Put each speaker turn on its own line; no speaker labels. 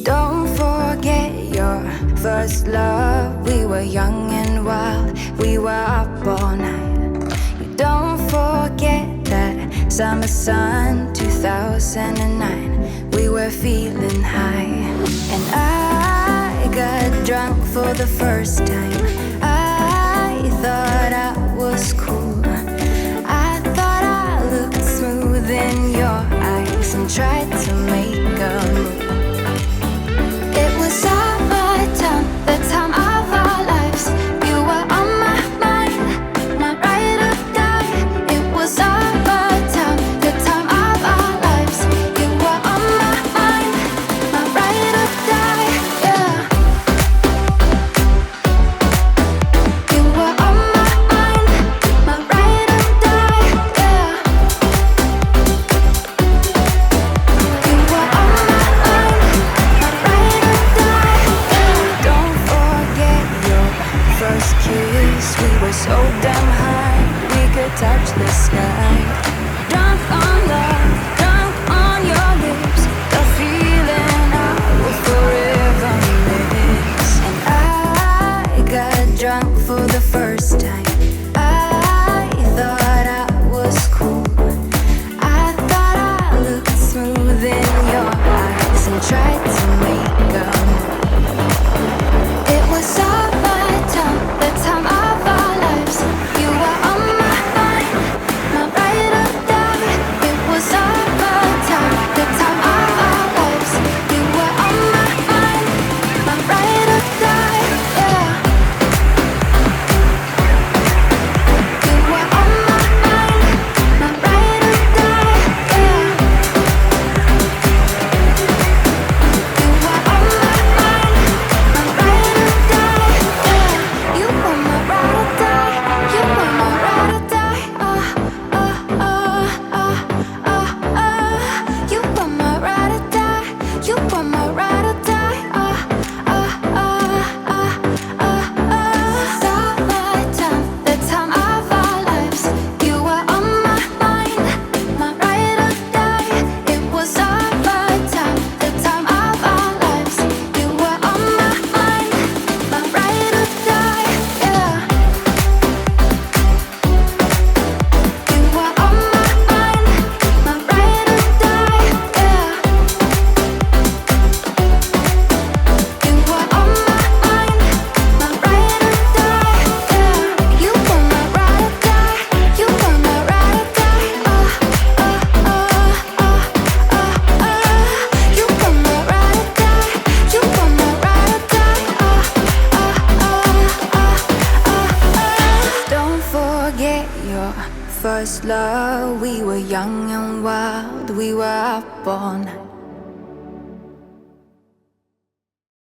Don't forget your first love. We were young and wild, we were up all night. You don't forget that summer sun, 2009. We were feeling high, and I got drunk for the first time. I thought I was cool. I thought I looked smooth in your eyes and tried to make a move. It was summertime, the time of our lives. You were on my mind, my ride or die. It was summertime, the time of our lives. You were on my mind, my ride or die. Yeah. You were on my mind, my ride or die. Yeah. You were on my mind, my ride or die. Yeah. Don't forget your first kiss. We were so damn high, we could touch the sky. Drunk on love, drunk on your lips. The feeling I will forever miss. And I got drunk for the first time. I thought I was cool. I thought I looked smooth in your eyes and tried to make a move. It was summertime, the time of our lives. You were on my mind, my ride or die. It was summertime, the time of our lives. You were on my mind, my ride or die. Yeah. You were on my mind, my ride or die. Yeah. You were on my mind, my ride or die. Yeah. You were my ride or die. You were my ride or die. You were my ride or die. You were my ride or die. Summertime, the time of our lives. You were on my mind, my ride or die. It was summertime, the time of our lives. You were on my mind, my ride or die. Yeah. You were on my mind, my ride or die. Yeah. You were on my mind, my ride or die. Yeah. You were my ride or die. You were my ride or die. You were my ride or die. You were my ride or die. Don't forget your first love. We were young and wild, we were up all night.